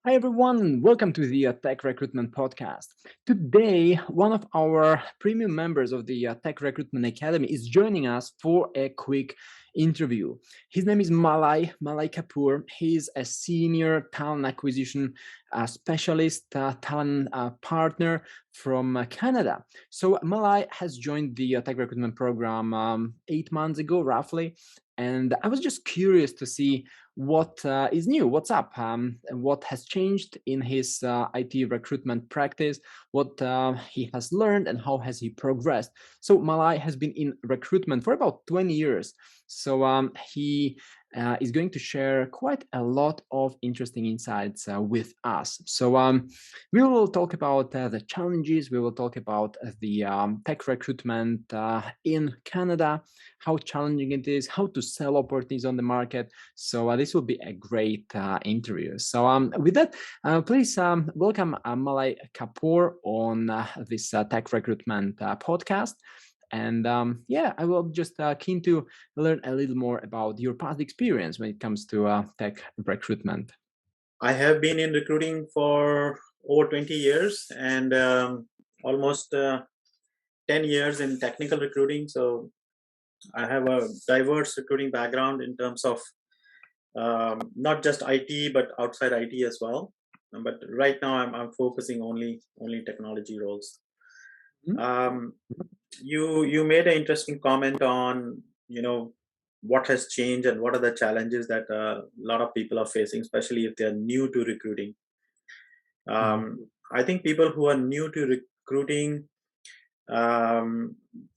Hi everyone, welcome to the Tech Recruitment Podcast. Today, one of our premium members of the Tech Recruitment Academy is joining us for a quick interview. His name is Malay Kapoor. He's a senior talent acquisition specialist, talent partner from Canada. So Malay has joined the Tech Recruitment program 8 months ago, roughly. And I was just curious to see what is new, what's up, and what has changed in his IT recruitment practice, what he has learned, and how has he progressed. So Malay has been in recruitment for about 20 years. So he is going to share quite a lot of interesting insights with us. So we will talk about the challenges. We will talk about the tech recruitment in Canada, how challenging it is, how to sell opportunities on the market. So this will be a great interview. So with that, please welcome Malay Kapoor on this tech recruitment podcast. And yeah, I will just keen to learn a little more about your past experience when it comes to tech recruitment. I have been in recruiting for over 20 years and almost 10 years in technical recruiting. So I have a diverse recruiting background in terms of not just IT, but outside IT as well. But right now I'm focusing only technology roles. Mhm. Um, you made an interesting comment on what has changed and what are the challenges that a lot of people are facing, especially if they're new to recruiting. Mhm. I think people who are new to recruiting,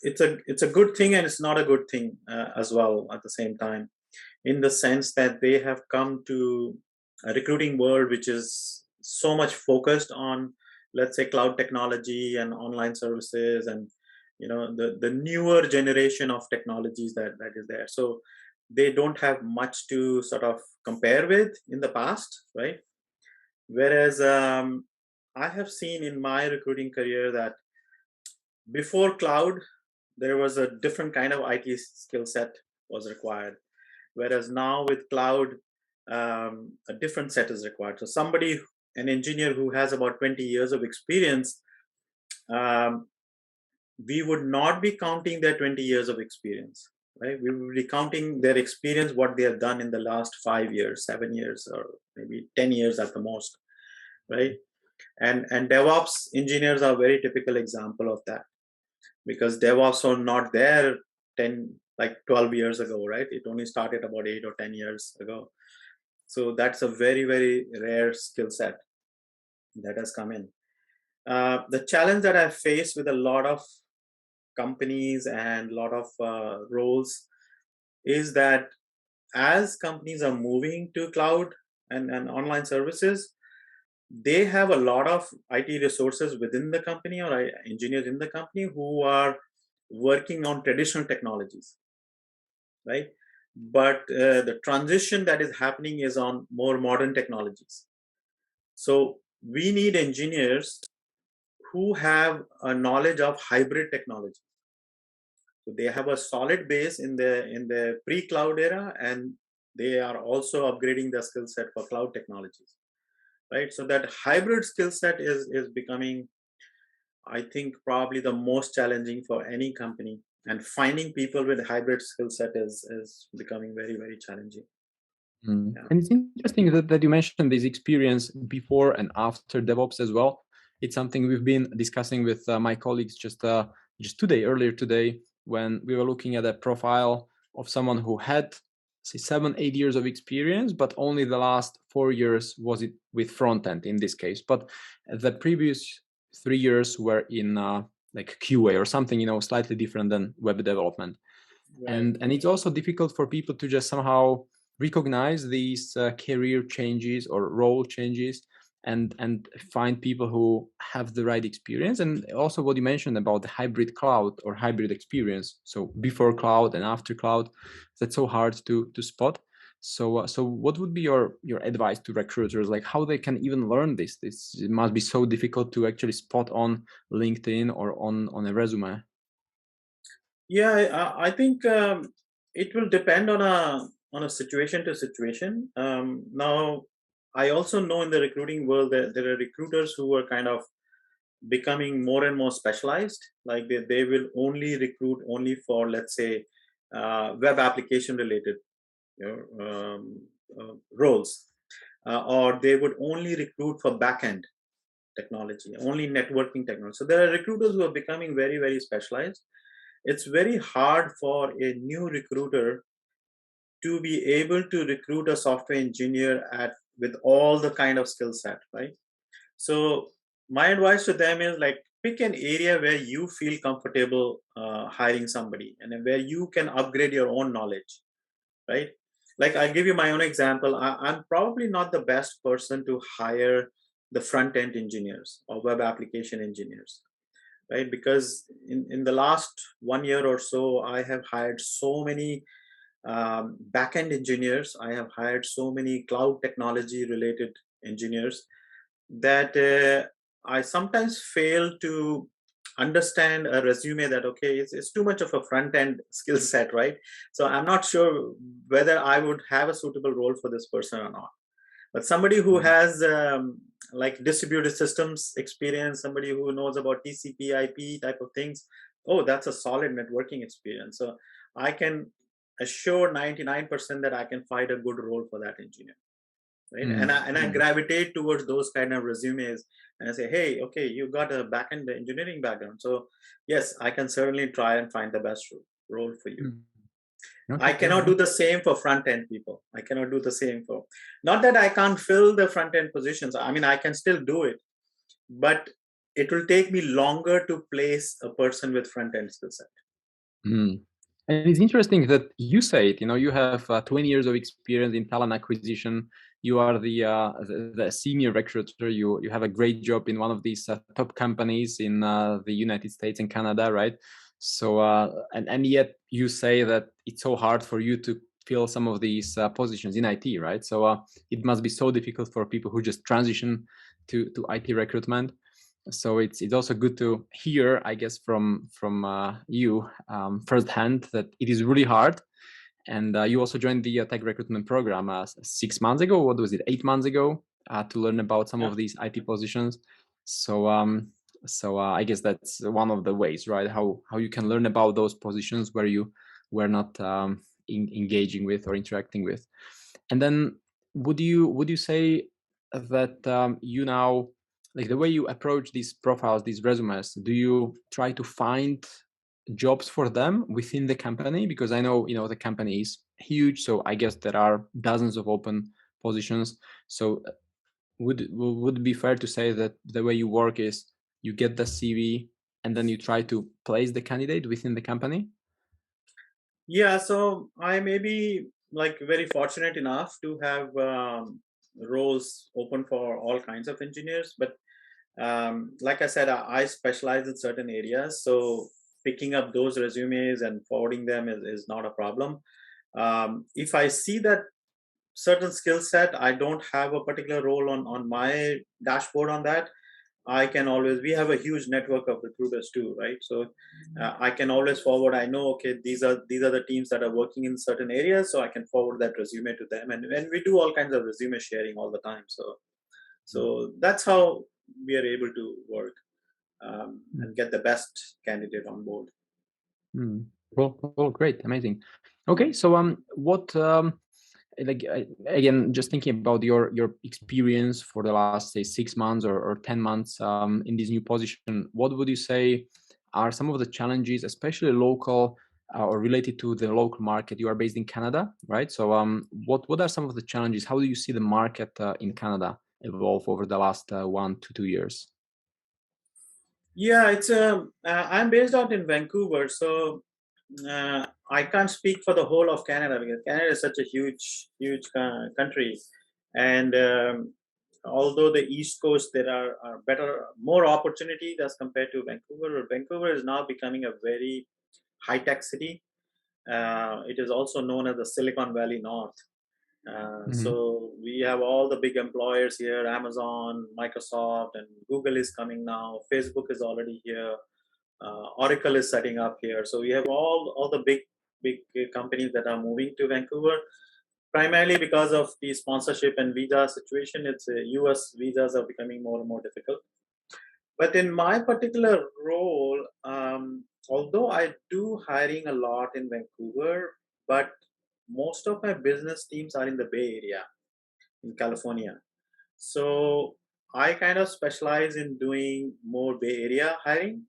it's a good thing and it's not a good thing as well at the same time, in the sense that they have come to a recruiting world which is so much focused on, let's say, cloud technology and online services, and the newer generation of technologies that is there. So they don't have much to sort of compare with in the past, right? Whereas I have seen in my recruiting career that before cloud, there was a different kind of IT skill set was required. Whereas now with cloud, a different set is required. So somebody, an engineer who has about 20 years of experience, um, we would not be counting their 20 years of experience, right? We would be counting their experience, what they have done in the last 5 years, 7 years, or maybe 10 years at the most, right? And DevOps engineers are a very typical example of that, because DevOps were not there 10, like 12 years ago, right? It only started about 8 or 10 years ago. So that's a very, very rare skill set that has come in. The challenge that I face with a lot of companies and a lot of roles is that as companies are moving to cloud and online services, they have a lot of IT resources within the company or engineers in the company who are working on traditional technologies, right? But the transition that is happening is on more modern technologies. So we need engineers who have a knowledge of hybrid technology. So they have a solid base in the pre-cloud era, and they are also upgrading their skill set for cloud technologies, right? So that hybrid skill set is becoming, I think, probably the most challenging for any company. And finding people with hybrid skill set is becoming very, very challenging. Yeah. And it's interesting that you mentioned this experience before and after DevOps as well. It's something we've been discussing with my colleagues just today, earlier today, when we were looking at a profile of someone who had, say, 7-8 years of experience, but only the last 4 years was it with front end in this case. But the previous 3 years were in like QA or something, slightly different than web development. Right. And it's also difficult for people to just somehow recognize these career changes or role changes and find people who have the right experience. And also what you mentioned about the hybrid cloud or hybrid experience, so before cloud and after cloud, that's so hard to spot. So what would be your advice to recruiters, like how they can even learn this it must be so difficult to actually spot on LinkedIn or on a resume. Yeah, I think it will depend on a situation to situation. Now, I also know in the recruiting world that there are recruiters who are kind of becoming more and more specialized. Like they will only recruit only for, let's say, web application related, you know, roles, or they would only recruit for backend technology, only networking technology. So there are recruiters who are becoming very, very specialized. It's very hard for a new recruiter to be able to recruit a software engineer at with all the kind of skill set, right? So my advice to them is like pick an area where you feel comfortable hiring somebody, and then where you can upgrade your own knowledge, right? Like I'll give you my own example. I'm probably not the best person to hire the front end engineers or web application engineers, right? Because in the last 1 year or so, I have hired so many back-end engineers. I have hired so many cloud technology related engineers that I sometimes fail to understand a resume that okay, it's too much of a front end skill set, right? So I'm not sure whether I would have a suitable role for this person or not. But somebody who Mm. has like distributed systems experience, somebody who knows about TCP, IP type of things, oh, that's a solid networking experience. So I can assure 99% that I can find a good role for that engineer, right? And Mm. I gravitate towards those kind of resumes, and I say, hey, okay, you got a backend engineering background, so yes, I can certainly try and find the best role for you. Mm. I Okay. cannot do the same for front end people. I cannot do the same for, not that I can't fill the front end positions. I mean, I can still do it, but it will take me longer to place a person with front end skill set. Mm. And it's interesting that you say it. You know, you have 20 years of experience in talent acquisition. You are the senior recruiter. You have a great job in one of these top companies in the United States and Canada, right? So and yet you say that it's so hard for you to fill some of these positions in IT, right? So it must be so difficult for people who just transition to IT recruitment. So it's also good to hear, I guess, from you firsthand that it is really hard. And you also joined the tech recruitment program 6 months ago. What was it? 8 months ago to learn about some Yeah. of these IT positions. So I guess that's one of the ways, right? How you can learn about those positions where you were not engaging with or interacting with. And then would you say that you now, like, the way you approach these profiles, these resumes, do you try to find jobs for them within the company? Because I know, the company is huge, so I guess there are dozens of open positions. So would it be fair to say that the way you work is you get the CV and then you try to place the candidate within the company? Yeah, so I may be like very fortunate enough to have roles open for all kinds of engineers, but like I said, I specialize in certain areas, so picking up those resumes and forwarding them is not a problem. If I see that certain skill set, I don't have a particular role on my dashboard on that, I can always, we have a huge network of recruiters too, right? So I can always forward. I know, okay, these are the teams that are working in certain areas, so I can forward that resume to them, and we do all kinds of resume sharing all the time. So that's how we are able to work and get the best candidate on board. Mm. Well, great, amazing. Okay, so what like again, just thinking about your experience for the last, say, 6 months or 10 months in this new position, what would you say are some of the challenges, especially local or related to the local market? You are based in Canada, right? So what are some of the challenges? How do you see the market in Canada evolve over the last 1 to 2 years? Yeah, it's I'm based out in Vancouver, so I can't speak for the whole of Canada because Canada is such a huge country, and although the East Coast there are better, more opportunities as compared to Vancouver. Vancouver is now becoming a very high tech city. It is also known as the Silicon Valley North. Hmm. So we have all the big employers here: Amazon, Microsoft, and Google is coming now. Facebook is already here. Oracle is setting up here. So we have all the big companies that are moving to Vancouver. primarily because of the sponsorship and visa situation. It's US visas are becoming more and more difficult. But in my particular role, although I do hiring a lot in Vancouver, but most of my business teams are in the Bay Area in California. So I kind of specialize in doing more Bay Area hiring,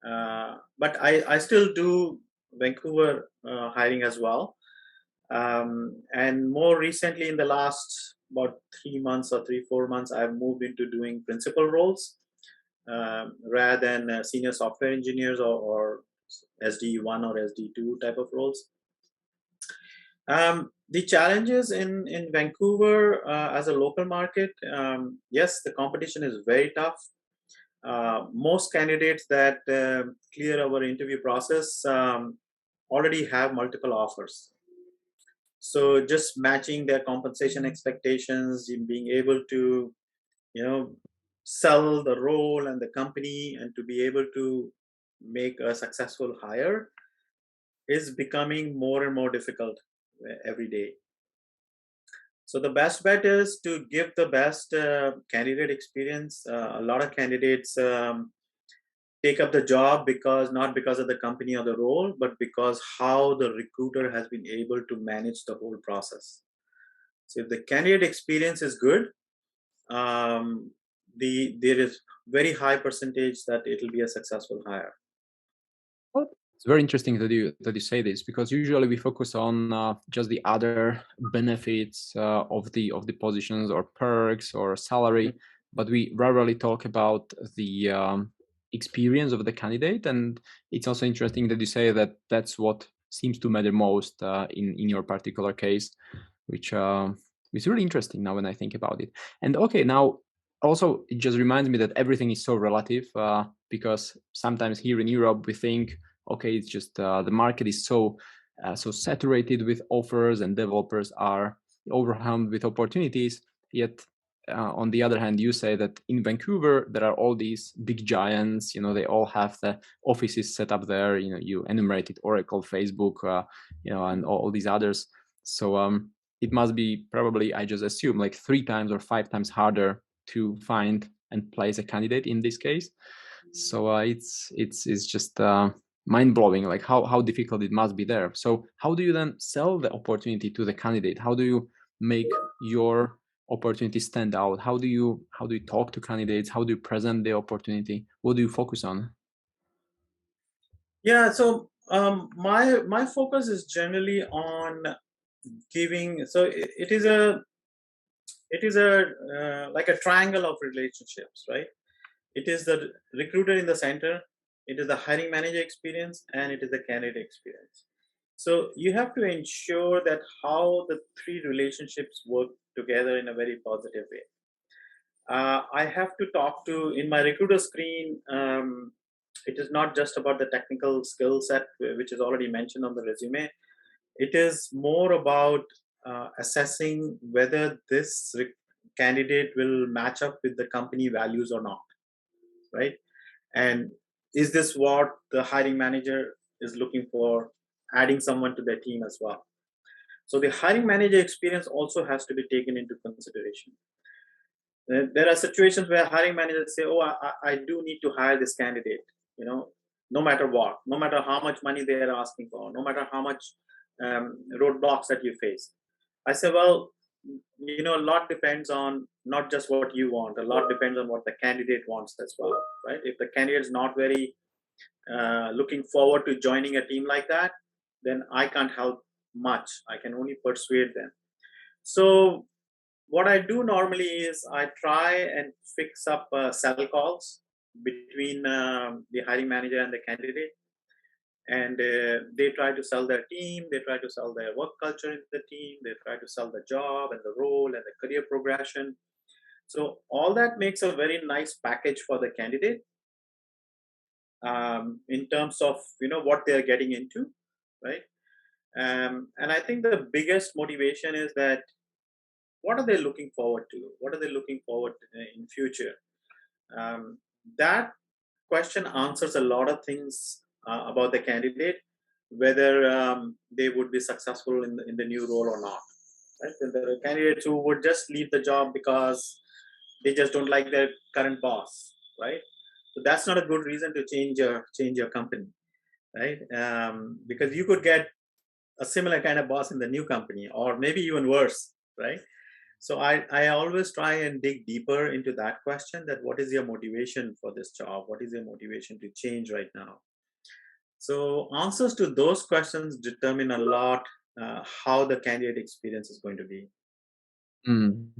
but I still do Vancouver hiring as well. And more recently, in the last about 3 months or 3 4 months, I've moved into doing principal roles rather than senior software engineers or SD1 or SD2 type of roles. The challenges in Vancouver as a local market, yes, the competition is very tough. Most candidates that clear our interview process already have multiple offers. So just matching their compensation expectations, in being able to, you know, sell the role and the company, and to be able to make a successful hire is becoming more and more difficult every day. So the best bet is to give the best candidate experience. A lot of candidates take up the job because not because of the company or the role, but because how the recruiter has been able to manage the whole process. So if the candidate experience is good, there is very high percentage that it will be a successful hire. Well, it's very interesting that you say this, because usually we focus on just the other benefits of the positions or perks or salary, but we rarely talk about the experience of the candidate. And it's also interesting that you say that that's what seems to matter most in your particular case, which is really interesting now when I think about it. And okay, now also it just reminds me that everything is so relative, because sometimes here in Europe we think, okay, it's just the market is so saturated with offers and developers are overwhelmed with opportunities. Yet on the other hand, you say that in Vancouver there are all these big giants. They all have the offices set up there. You enumerated Oracle, Facebook, and all these others. So it must be probably, I just assume, like 3 times or 5 times harder to find and place a candidate in this case. So it's just mind-blowing, like how difficult it must be there. So how do you then sell the opportunity to the candidate? How do you make your opportunity stand out? How do you talk to candidates? How do you present the opportunity? What do you focus on? Yeah, so my focus is generally on giving. So it is a like a triangle of relationships, right? It is the recruiter in the center, it is the hiring manager experience, and it is the candidate experience. So you have to ensure that how the three relationships work together in a very positive way. I have to talk to in my recruiter screen. It is not just about the technical skill set, which is already mentioned on the resume. It is more about assessing whether this candidate will match up with the company values or not, right? And is this what the hiring manager is looking for, adding someone to their team as well? So the hiring manager experience also has to be taken into consideration. There are situations where hiring managers say, "Oh, I do need to hire this candidate," no matter what, no matter how much money they are asking for, no matter how much roadblocks that you face. I say, well, a lot depends on not just what you want. A lot depends on what the candidate wants as well, right? If the candidate is not very looking forward to joining a team like that, then I can't help much. I can only persuade them. So what I do normally is I try and fix up cell calls between the hiring manager and the candidate, and they try to sell their team, they try to sell their work culture in the team, they try to sell the job and the role and the career progression. So all that makes a very nice package for the candidate in terms of what they're getting into, right? And I think the biggest motivation is that what are they looking forward to? What are they looking forward to in future? Um, that question answers a lot of things about the candidate, whether they would be successful in the new role or not. Right? The candidates who would just leave the job because they just don't like their current boss, right? So that's not a good reason to change your company, right? Because you could get a similar kind of boss in the new company, or maybe even worse, right? So I always try and dig deeper into that question, that what is your motivation for this job? What is your motivation to change right now? So answers to those questions determine a lot how the candidate experience is going to be.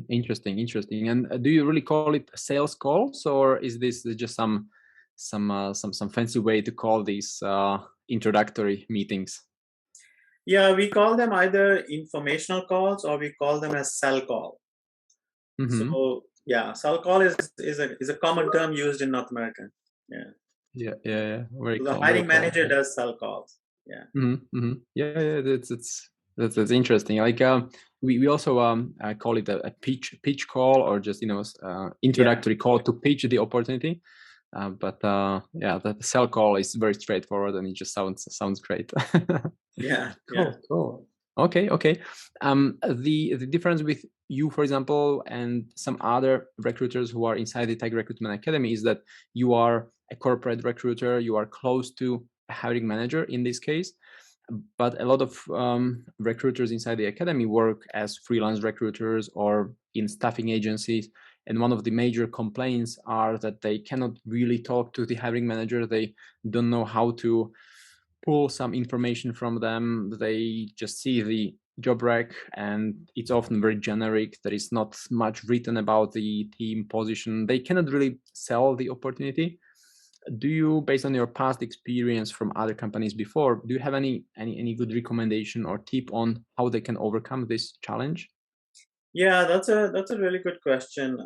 Interesting, interesting. And do you really call it sales calls, or is this just some fancy way to call these introductory meetings? Yeah, we call them either informational calls or we call them as cell call. Mm-hmm. So yeah, cell call is a common term used in North America. Yeah. Yeah, yeah, yeah. Very So the cool, very hiring cool. manager does cell calls. Yeah. Mm-hmm, mm-hmm. Yeah, yeah, that's interesting. Like we also call it a pitch call, or just Yeah. introductory call to pitch the opportunity. But yeah, the cell call is very straightforward, and it just sounds great. Yeah. Yeah. Cool, cool. Okay, okay. The difference with you, for example, and some other recruiters who are inside the Tech Recruitment Academy is that you are a corporate recruiter. You are close to a hiring manager in this case, but a lot of recruiters inside the academy work as freelance recruiters or in staffing agencies. And one of the major complaints are that they cannot really talk to the hiring manager. They don't know how to pull some information from them. They just see the job rec, and it's often very generic. There is not much written about the team position. They cannot really sell the opportunity. Do you, based on your past experience from other companies before, do you have any good recommendation or tip on how they can overcome this challenge? Yeah, that's a really good question.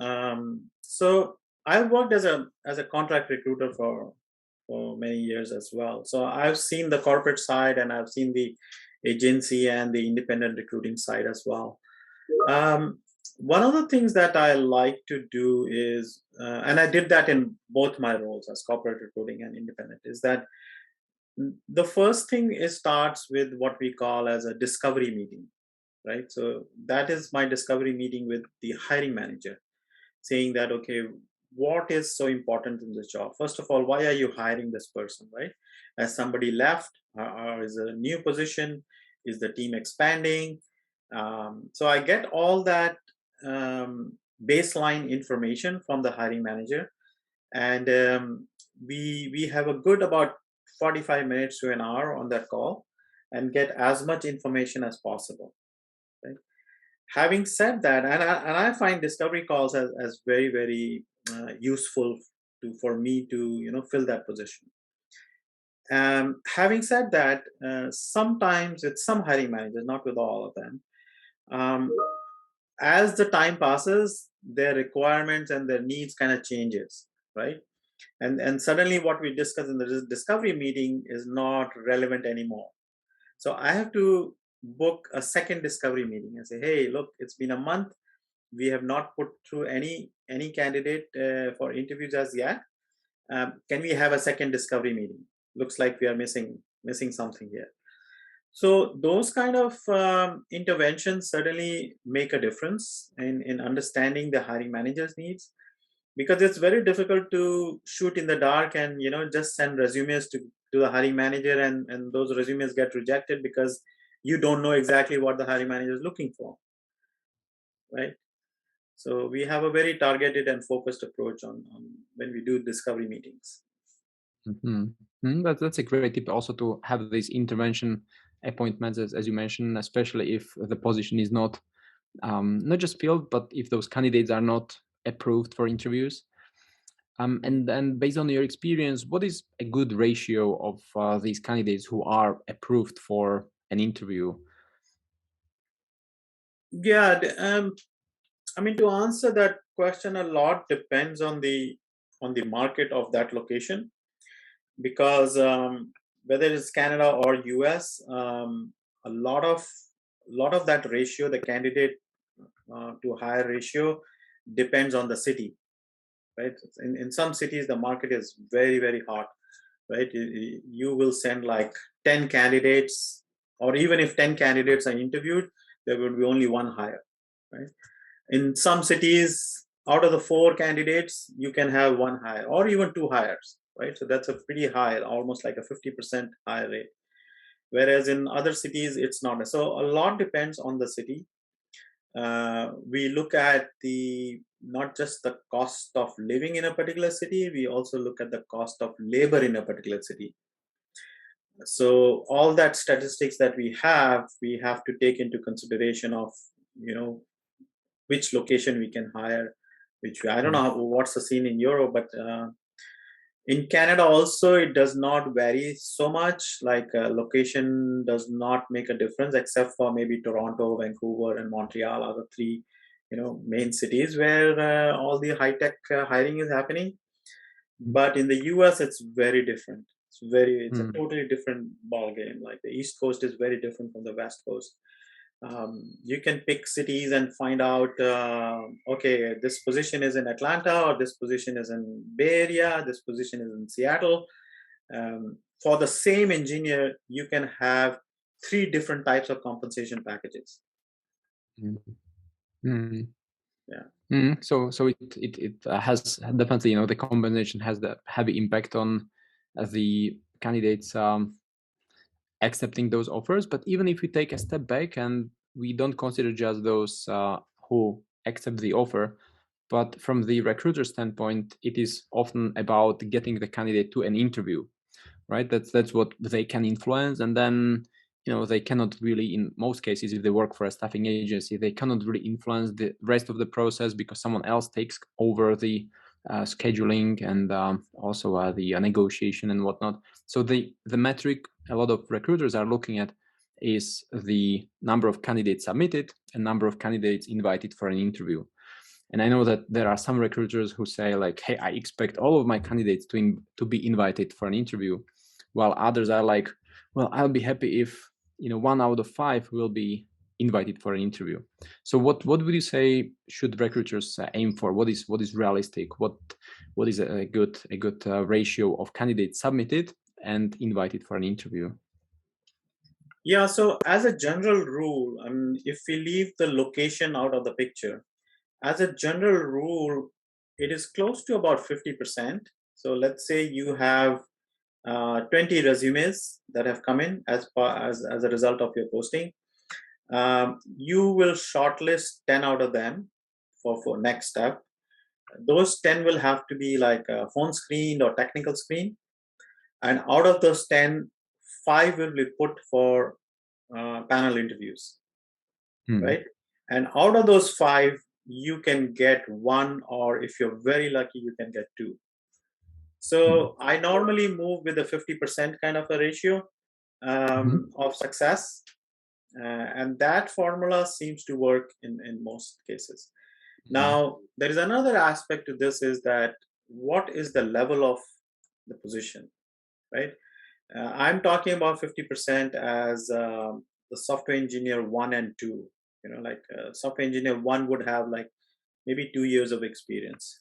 So I worked as a contract recruiter for many years as well. So I've seen the corporate side and I've seen the agency and the independent recruiting side as well. Um, One of the things that I like to do is, and I did that in both my roles as corporate recruiting and independent, is that the first thing is starts with what we call as a discovery meeting, right? So that is my discovery meeting with the hiring manager, saying that, okay, what is so important in this job? First of all, why are you hiring this person, right? Has somebody left, or is a new position? Is the team expanding? So I get all that baseline information from the hiring manager, and we have a good about 45 minutes to an hour on that call, and get as much information as possible. Right? Having said that, and I find discovery calls as very very useful for me to fill that position. Having said that, sometimes with some hiring managers, not with all of them, um, as the time passes, their requirements and their needs kind of changes, right? And suddenly what we discuss in the discovery meeting is not relevant anymore. So I have to book a second discovery meeting and say, hey, look, it's been a month. We have not put through any candidate for interviews as yet. Can we have a second discovery meeting? Looks like we are missing something here. So those kind of interventions certainly make a difference in understanding the hiring manager's needs, because it's very difficult to shoot in the dark and just send resumes to the hiring manager, and those resumes get rejected because you don't know exactly what the hiring manager is looking for, right? So we have a very targeted and focused approach on when we do discovery meetings. Mhm. That's a great tip also, to have these intervention appointments, as you mentioned, especially if the position is not just filled, but if those candidates are not approved for interviews. And then, based on your experience, what is a good ratio of these candidates who are approved for an interview? Yeah, I mean, to answer that question, a lot depends on the market of that location, because whether it's Canada or US, a lot of that ratio, the candidate to hire ratio, depends on the city, right? In some cities, the market is very very hot, right? You will send like 10 candidates, or even if 10 candidates are interviewed, there would be only one hire, right? In some cities, out of the 4 candidates, you can have one hire or even 2 hires, right? So that's a pretty high, almost like a 50% hire rate. Whereas in other cities, it's not. So a lot depends on the city. We look at the not just the cost of living in a particular city, we also look at the cost of labor in a particular city. So all that statistics that we have to take into consideration of, you know, which location we can hire, which I don't know what's the scene in Europe, but in Canada also it does not vary so much. Like location does not make a difference, except for maybe Toronto, Vancouver, and Montreal are the 3, you know, main cities where all the high tech hiring is happening. But in the US, it's very different. It's a totally different ball game. Like the East Coast is very different from the West Coast. You can pick cities and find out, okay, this position is in Atlanta, or this position is in Bay Area, this position is in Seattle. For the same engineer, you can have 3 different types of compensation packages. Yeah. So it has definitely, you know, the combination has the heavy impact on the candidates accepting those offers. But even if we take a step back and we don't consider just those who accept the offer, but from the recruiter standpoint, it is often about getting the candidate to an interview, right? That's what they can influence. And then, you know, they cannot really, in most cases, if they work for a staffing agency, they cannot really influence the rest of the process because someone else takes over the scheduling and also the negotiation and whatnot. So the metric a lot of recruiters are looking at is the number of candidates submitted and number of candidates invited for an interview. And I know that there are some recruiters who say like, hey, I expect all of my candidates to be invited for an interview, while others are like, well, I'll be happy if, you know, 1 out of 5 will be invited for an interview. So what would you say should recruiters aim for? What is realistic? What is a good ratio of candidates submitted and invited for an interview? Yeah, so as a general rule, if we leave the location out of the picture, as a general rule, it is close to about 50%. So let's say you have 20 resumes that have come in as a result of your posting. You will shortlist 10 out of them for next step. Those 10 will have to be like phone screened or technical screen. And out of those 10, 5 will be put for panel interviews, right? And out of those 5, you can get 1, or if you're very lucky, you can get 2. So I normally move with a 50% kind of a ratio of success. And that formula seems to work in most cases. Now, there is another aspect to this, is that what is the level of the position, right? I'm talking about 50% as the software engineer 1 and 2. You know, like software engineer 1 would have like maybe 2 years of experience.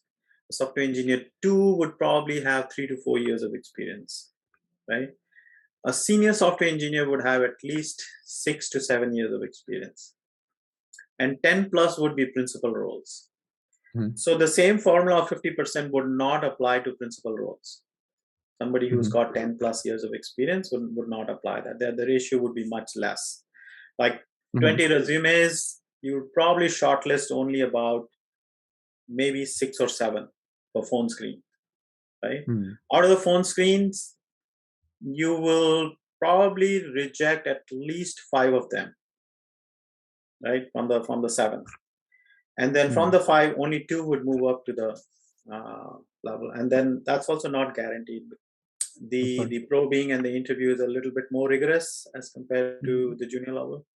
A software engineer 2 would probably have 3 to 4 years of experience, right? A senior software engineer would have at least 6 to 7 years of experience. And 10 plus would be principal roles. So the same formula of 50% would not apply to principal roles. Somebody who's got 10 plus years of experience would not apply that. The ratio would be much less. Like 20 resumes, you would probably shortlist only about maybe 6 or 7 for phone screen, right? Out of the phone screens, you will probably reject at least 5 of them, right? From the 7. And then from the 5, only 2 would move up to the level. And then that's also not guaranteed. The probing and the interview is a little bit more rigorous as compared to the junior level.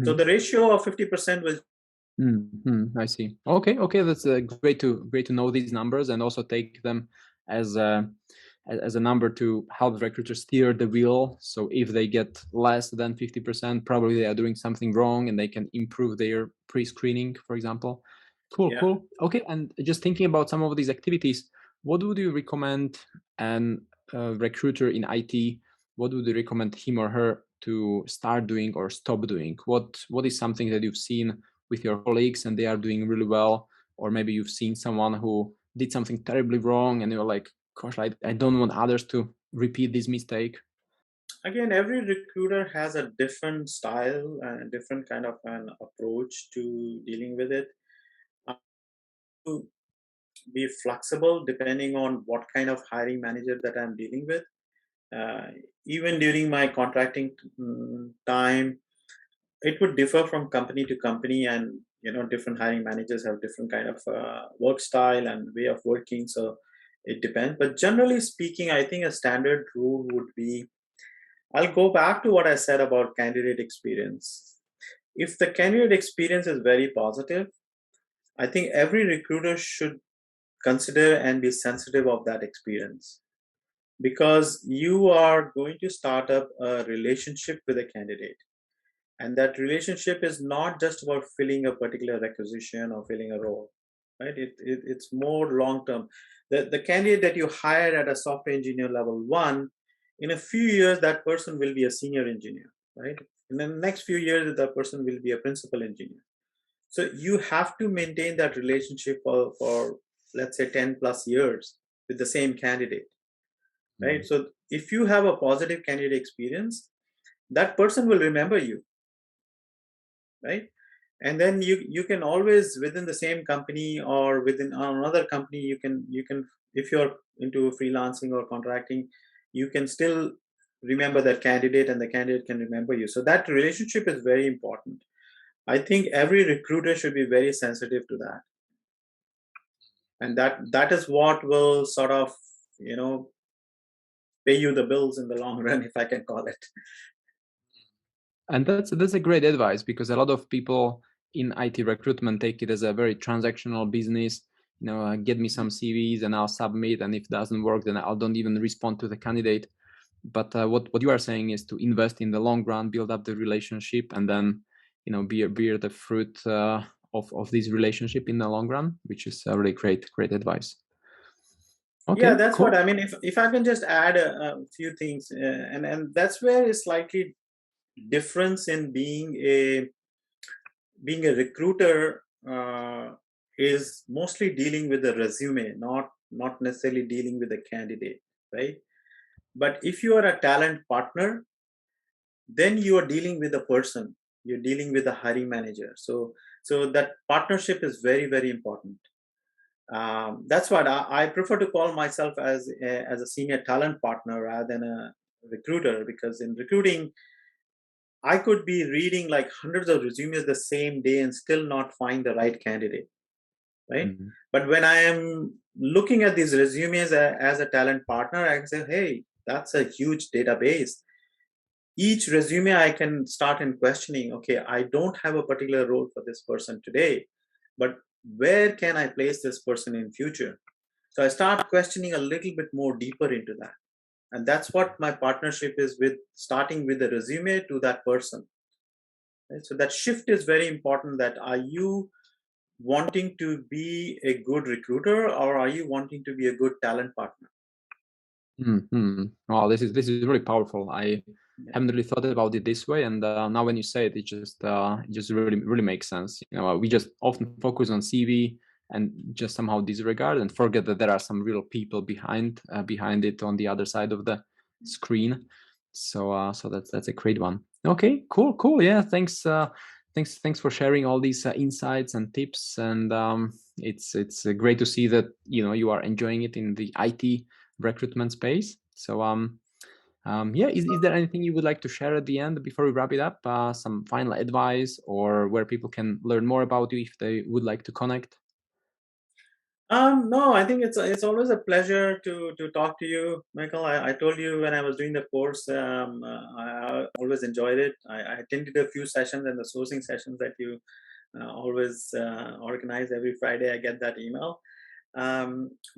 So the ratio of 50% will. I see. Okay, that's great to know these numbers and also take them as a number to help recruiters steer the wheel. So if they get less than 50%, probably they are doing something wrong and they can improve their pre-screening, for example. Cool. Okay, and just thinking about some of these activities, what would you recommend an recruiter in IT? What would you recommend him or her to start doing or stop doing? What is something that you've seen with your colleagues and they are doing really well, or maybe you've seen someone who did something terribly wrong and you're like, gosh, I don't want others to repeat this mistake? Again, every recruiter has a different style and a different kind of an approach to dealing with it. Uh, To be flexible depending on what kind of hiring manager that I'm dealing with. Uh, Even during my contracting time, it would differ from company to company, and different hiring managers have different kind of work style and way of working. So it depends. But generally speaking, I think a standard rule would be, I'll go back to what I said about candidate experience. If the candidate experience is very positive, I think every recruiter should consider and be sensitive of that experience, because you are going to start up a relationship with a candidate, and that relationship is not just about filling a particular requisition or filling a role, right? It's more long term. The candidate that you hire at a software engineer level one, in a few years that person will be a senior engineer, right? In the next few years that person will be a principal engineer. So you have to maintain that relationship for let's say 10 plus years with the same candidate, right? Mm. So if you have a positive candidate experience, that person will remember you, right? And then you can always, within the same company or within another company, you can, if you're into freelancing or contracting, you can still remember that candidate and the candidate can remember you. So that relationship is very important. I think every recruiter should be very sensitive to that, and that is what will sort of you know pay you the bills in the long run, if I can call it. And that's a great advice, because a lot of people in IT recruitment take it as a very transactional business. Get me some CVs and I'll submit, and if it doesn't work, then I don't even respond to the candidate. But what you are saying is to invest in the long run, build up the relationship, and then bear the fruit of this relationship in the long run, which is a really great advice. Yeah, Okay, that's what cool. I mean. If I can just add a few things, and that's where it's slightly difference in being a recruiter, is mostly dealing with the resume, not necessarily dealing with the candidate, right? But if you are a talent partner, then you are dealing with a person, you're dealing with a hiring manager. So that partnership is very important. That's what I prefer to call myself as a senior talent partner rather than a recruiter, because in recruiting I could be reading like hundreds of resumes the same day and still not find the right candidate, right? Mhm. But when I am looking at these resumes as a talent partner, I can say, hey, that's a huge database. Each resume I can start in questioning, okay, I don't have a particular role for this person today, but where can I place this person in future? So I start questioning a little bit more deeper into that. And that's what my partnership is with, starting with the resume to that person. Right? So that shift is very important, that are you wanting to be a good recruiter, or are you wanting to be a good talent partner? Wow, this is really powerful. I Yeah. haven't really thought about it this way, and now when you say it, it just really makes sense. We just often focus on CV and just somehow disregard and forget that there are some real people behind it on the other side of the screen. So that's a great one. Okay, cool. Yeah, thanks for sharing all these insights and tips, and it's great to see that you are enjoying it in the IT recruitment space. So yeah, is there anything you would like to share at the end before we wrap it up? Some final advice, or where people can learn more about you if they would like to connect? No, I think it's always a pleasure to talk to you, Michael. I told you when I was doing the course, I always enjoyed it. I attended a few sessions and the sourcing sessions that you always organize every Friday. I get that email.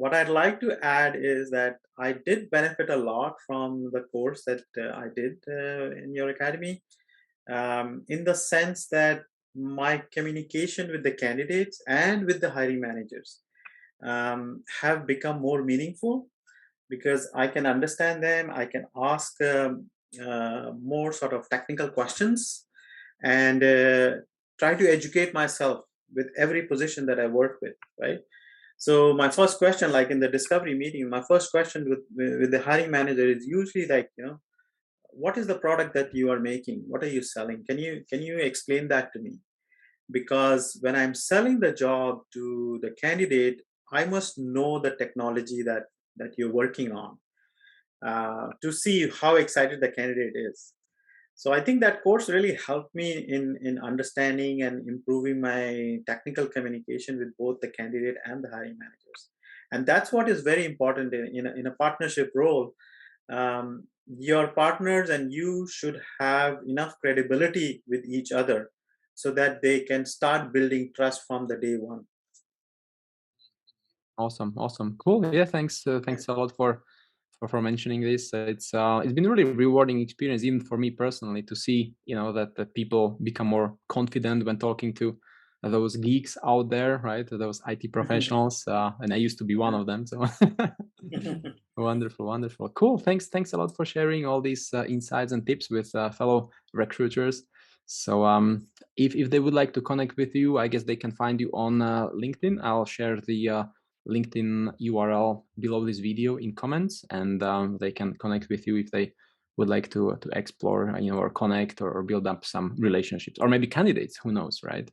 What I'd like to add is that I did benefit a lot from the course that I did in your academy, in the sense that my communication with the candidates and with the hiring managers have become more meaningful, because I can understand them. I can ask more sort of technical questions, and try to educate myself with every position that I work with, right? So my first question, like in the discovery meeting, my first question with the hiring manager is usually like, what is the product that you are making? What are you selling? Can you explain that to me? Because when I'm selling the job to the candidate, I must know the technology that you're working on, to see how excited the candidate is. So I think that course really helped me in understanding and improving my technical communication with both the candidate and the hiring managers. And that's what is very important in a partnership role. Your partners and you should have enough credibility with each other so that they can start building trust from the day one. Awesome, awesome, cool. Yeah, thanks a lot for mentioning this. It's been a really rewarding experience, even for me personally, to see that people become more confident when talking to those geeks out there, right? Those IT professionals, and I used to be one of them. So wonderful, wonderful, cool. Thanks a lot for sharing all these insights and tips with fellow recruiters. So if they would like to connect with you, I guess they can find you on LinkedIn. I'll share the LinkedIn URL below this video in comments, and they can connect with you if they would like to explore, or connect or build up some relationships, or maybe candidates. Who knows, right?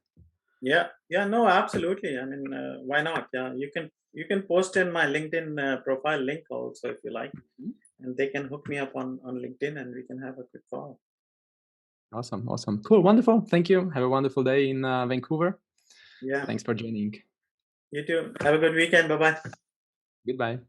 Yeah, no, absolutely. I mean, why not? Yeah, you can post in my LinkedIn profile link also if you like, Mhm. and they can hook me up on LinkedIn, and we can have a quick call. Awesome, awesome, cool, wonderful. Thank you. Have a wonderful day in Vancouver. Yeah, Thanks for joining. you too. Have a good weekend. Bye bye. Goodbye.